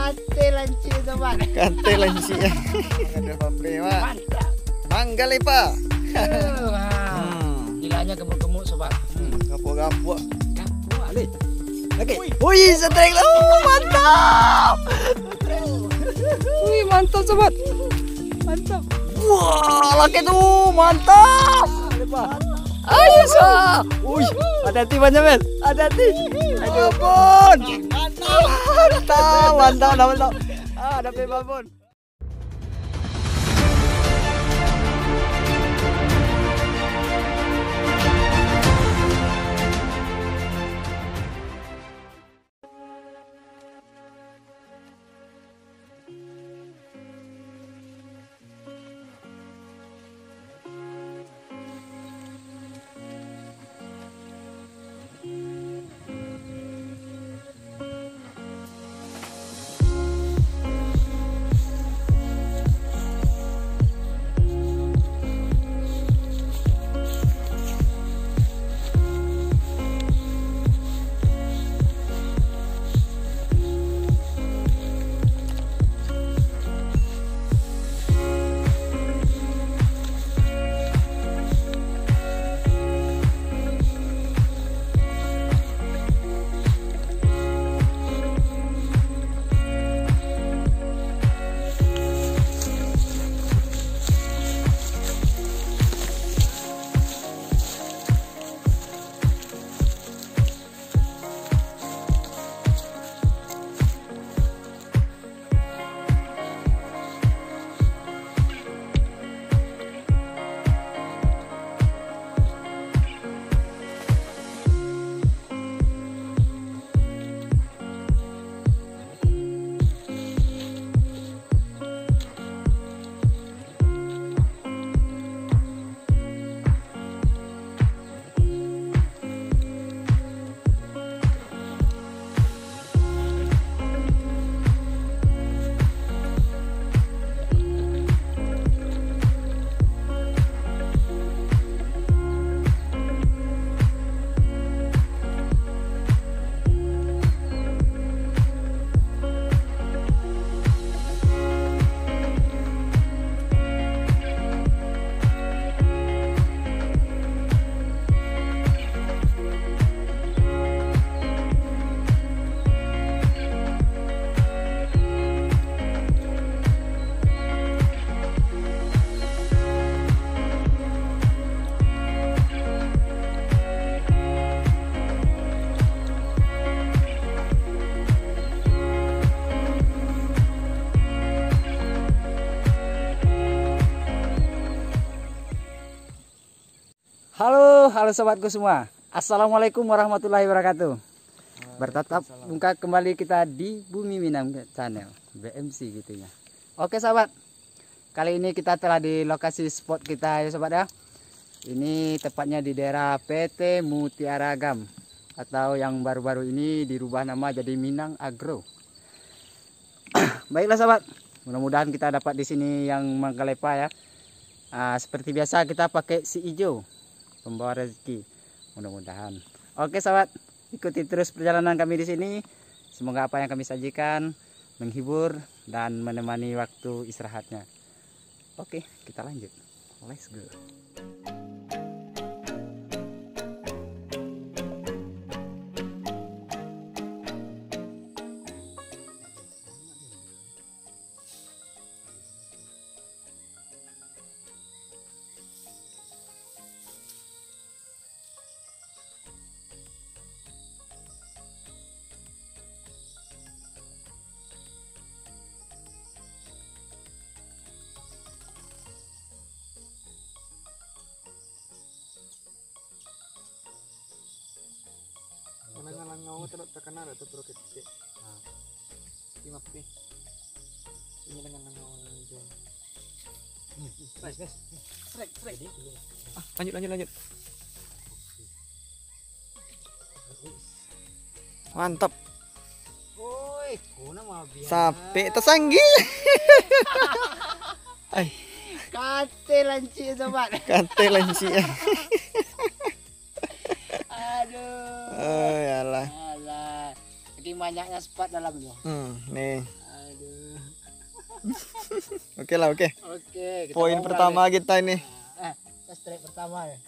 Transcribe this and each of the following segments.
Kate lanci sobat. Kate lanci. Ada pape mak. Mantap. Mangga lepa. Gilanya gemuk-gemuk sobat. Gapuk-gapuk. Gapuk ali. Oke. Wih, setrek lu. Mantap. Wih, mantap sobat. Mantap. Wah, laki tuh. Mantap. Ayo, Sa. Wih, hati-hati banyak, men. Hati-hati. Aduh, Bun. Mantap. Mantap. Ada bebas, Bun. Halo sobatku semua. Assalamualaikum warahmatullahi wabarakatuh. Bertatap muka kembali kita di Bumi Minang Channel BMC gitu ya. Oke sahabat, kali ini kita telah di lokasi spot kita ya sobat ya. Ini tepatnya di daerah PT Mutiara Gam, atau yang baru-baru ini dirubah nama jadi Minang Agro. Baiklah sahabat, mudah-mudahan kita dapat di sini yang mangkalepa ya. Seperti biasa kita pakai si hijau, pembawa rezeki, mudah-mudahan. Oke sahabat, ikuti terus perjalanan kami di sini. Semoga apa yang kami sajikan menghibur dan menemani waktu istirahatnya. Oke, kita lanjut. Let's go. Ngau terus terkenal atau terus kecil. Ini mapi. Ini dengan ngau hijau. Guys. Strek. Lanjut. Mantap. Woi, kuna mah biasa. Sampai tersanggi. Kate lanci sobat. Kate lanci. Aduh. Oh yalah. Alah. Jadi banyaknya spot dalam itu. Nih. Oke lah, oke. Oke, kita Poin ngobrol pertama kita ini. nih. Strike pertama ya.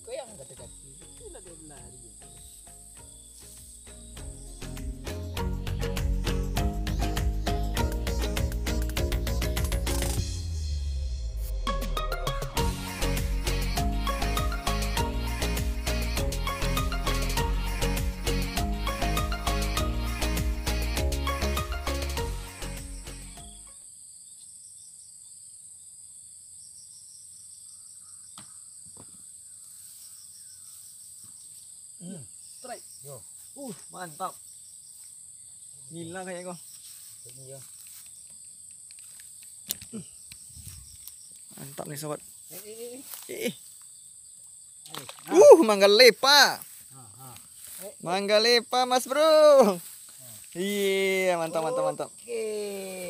Kok yang kata-kata itu ada lari. Strike. Yo. Mantap. Gila kayaknya kok. Ini yo. Mantap nih sobat. Eh. Mangga lepa. Eh. Mangga lepa Mas Bro. Iya, mantap. Oke,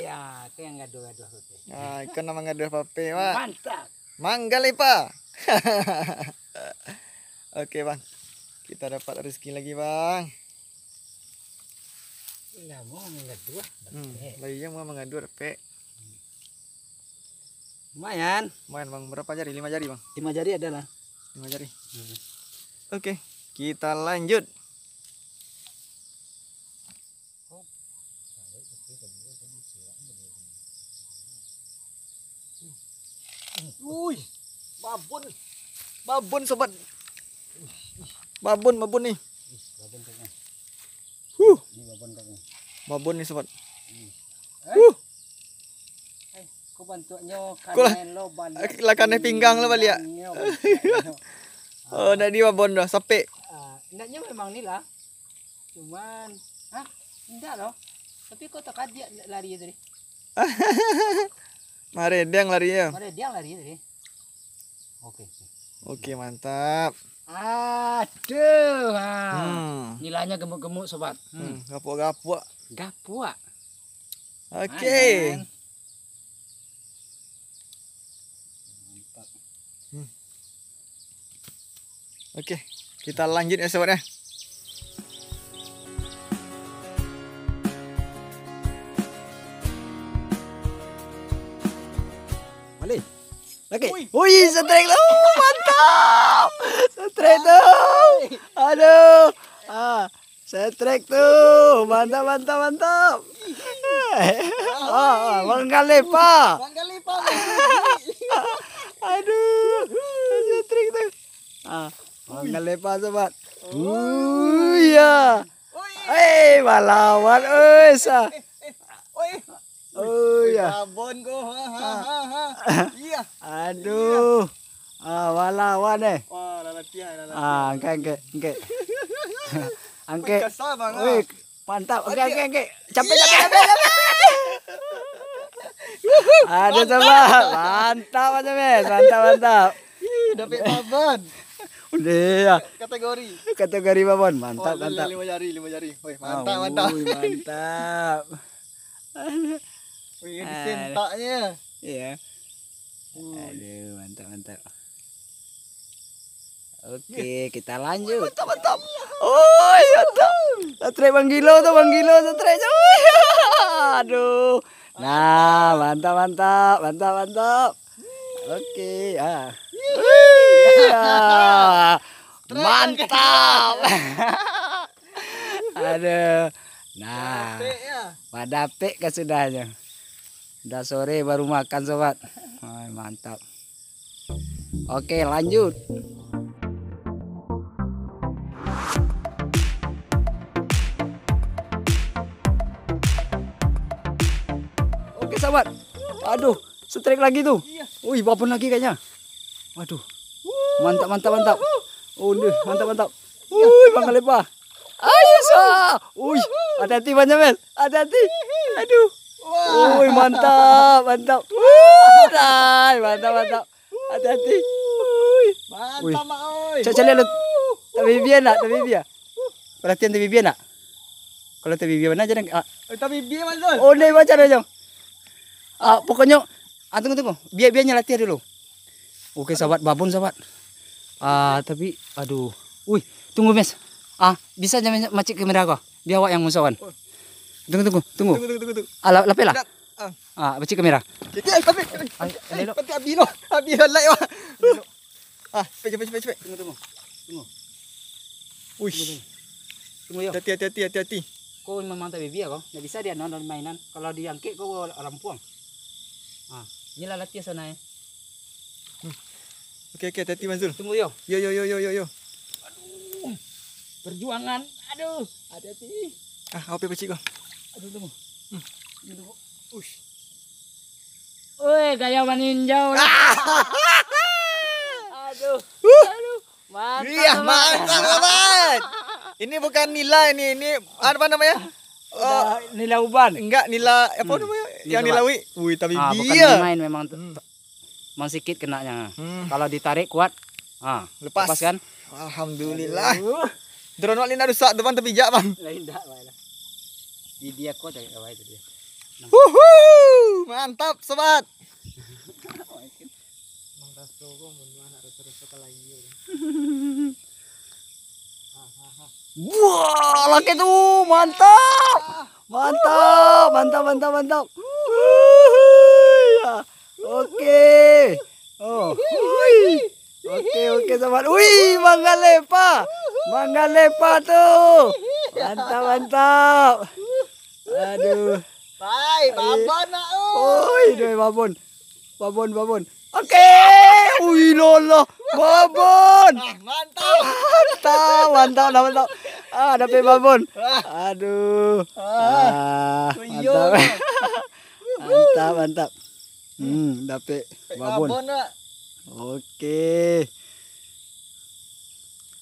ya, itu yang gaduh-gaduh. Nah, ikan mangga dua pape, Pak. Mantap. Mangga lepa. Oke, Bang. Kita dapat rezeki lagi, Bang. Lah mau gaduh. Lah iya mau mangga dua pape. Lumayan. Lumayan, Bang. Berapa jari? 5 jari, Bang. 5 jari adalah. 5 jari. Oke, kita lanjut. Wih, babon sobat. Babon nih. Babon kayaknya. Ini babon kayaknya. Babon nih sobat. Kau bantunya Kulah, kanelo balik. lakane pinggang lo balik ya. Oh, dah di babon dah, sampai. Indahnya memang ni lah. Cuman, indah loh. Tapi kau tak dia lari tadi. Mari dia yang larinya. Mana dia lari tadi. Oke. Oke, mantap. Aduh. Nilainya gemuk-gemuk sobat. Gapuk-gapuk. Gapua. Oke. Mantap. Oke, kita lanjut ya sobat ya. Balik. Lagi. Wih, strike tuh, mantap. Strike tuh. Aduh. Strike tuh. Mantap. Mangga lepa. Aduh. Strike tuh. Mangga lepa sobat. Ya. Malawan sa. Ya. Babon ko. Iya. Aduh. Walawan eh. Wah, lalatihan. Angke. Angke. Kasama nga. Wih, mantap. Angke. Capek. Aduh sobat. Mantap aja mes. Mantap. Dapat babon. Udah ya. Kategori babon. Mantap. 5 jari. Wih, mantap. Wih, mantap. Wih, ini sentaknya. Iya. Aduh, mantap. Oke, kita lanjut. Mantap. Oh, mantap. Satre Bang Gilo satre. Aduh. Nah, mantap. Oke, ya. Mantap. Aduh. Nah, pada pek kesudahnya. Udah sore baru makan sobat. Mantap. Oke, lanjut. Oke sobat. Aduh, strike lagi tuh. Wih, babon lagi kayaknya. Waduh. Mantap. Mantap. Wih, mangga lepa. Ayo sa. Wih, hati-hati banyak hati-hati. Aduh. Wih, mantap. Mantap. Hati-hati. Mantap, Mak oi. Saya lihat tapi biar nak. Perhatian tapi biar nak. Kalau tapi biar mana jangan. Tapi biar Mas. Oh, nih baca dong. Pokoknya tunggu. Biarnya latihan dulu. Oke, sahabat, babon sahabat. Tapi aduh. Wih, tunggu Mes. Bisa jangan macik kamera kau. Biar awak yang musawan. Tunggu. Tunggu. Ah, lapis lah. Dah. Ah. Ah, baca kamera. Tapi Abi no. Abi like wah. Ah, cepat. Tunggu. Uish. Tunggu yo. Hati-hati. Kau memang tak bibi kau. Nggak bisa dia nonton mainan. Kalau diangkit kau rampuang. Ah, inilah latihan sana ya. Okey, hati-hati Manzul. Tunggu yo. Yo. Perjuangan. Aduh, hati-hati. Ah, apa pecik kau? Aduh, tunggu. Tunggu. Uish. Woi, gaya meninjau lah. Aduh. Mantap. Iya, mantap banget. Ini bukan nila ini apa namanya? Nilai uban. Enggak nila apa namanya? Yang nilawi. Wih, tapi Bukan dia. main memang memang sikit kenanya. Kalau ditarik kuat. Lepas kan? Alhamdulillah. Drone wali nak rusak depan terpijak, Bang. Lain dah, baiklah. Di dia kuat tak kawai itu dia. Mantap, sobat. Wah, laki tuh mantap. Oke. Oh. Oke sobat. Wih, mangga lepa tuh. Mantap. Aduh. Bye, babon nak. Oi, doi babon. Oke. Wih, lolo. Babon. Mantap. Mantap. Ah, dapat babon. Aduh. Mantap. Dapat babon. Nak. Oke.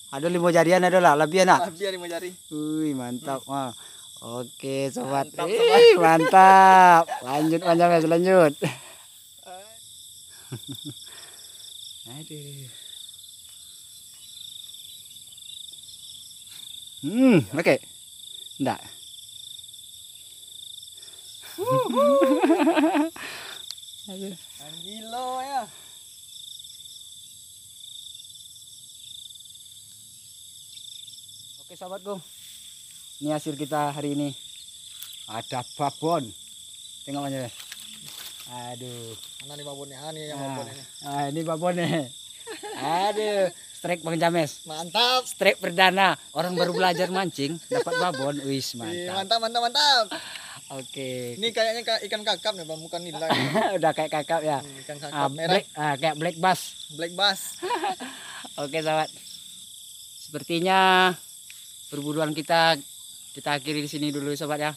Ada 5 jarian ada lah, lebih nak. Biar 5 jari. Wih, mantap. Oke, sobat. Mantap, Mantap. Lanjut. Aduh. Oke. Enggak. Aduh. Gila ya. Oke, sahabatku. Ini hasil kita hari ini. Ada babon. Tengok aja. Aduh. Mana nih babonnya? Ini yang babonnya nih. Ini babonnya. Aduh, strike Bang James. Mantap. Strike perdana. Orang baru belajar mancing dapat babon. Wis, mantap. Mantap. Oke. Ini kayaknya ikan kakap nih, Bang, bukan nila. Udah kayak kakap ya. Ikan kakap merah. Kayak black bass. Black bass. Oke, sahabat. Sepertinya perburuan kita akhiri di sini dulu, sobat ya.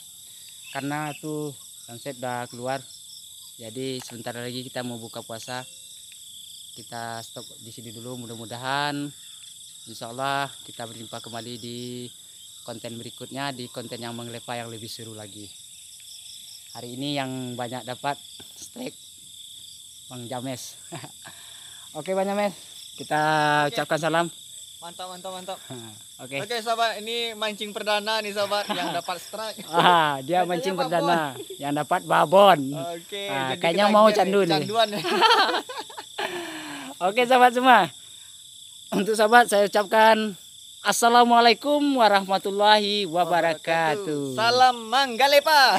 Karena tuh sunset udah keluar. Jadi sebentar lagi kita mau buka puasa. Kita stop di sini dulu. Mudah-mudahan insya Allah kita berjumpa kembali di konten berikutnya, di konten yang mengelepa yang lebih seru lagi. Hari ini yang banyak dapat strike Bang James. Oke, Bang James, kita ucapkan salam. Mantap. Oke. Oke, sahabat, ini mancing perdana nih, sahabat, yang dapat strike. Dia mancing perdana yang dapat babon. Oke, kayaknya mau candu nih. Canduan nih. Oke, sahabat semua. Untuk sahabat saya ucapkan assalamualaikum warahmatullahi wabarakatuh. Salam Manggalepa.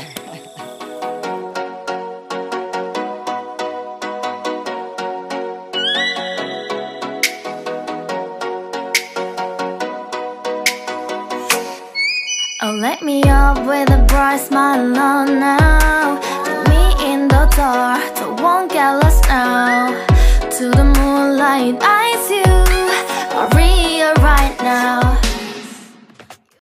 Oh, let me up with a bright smile on now.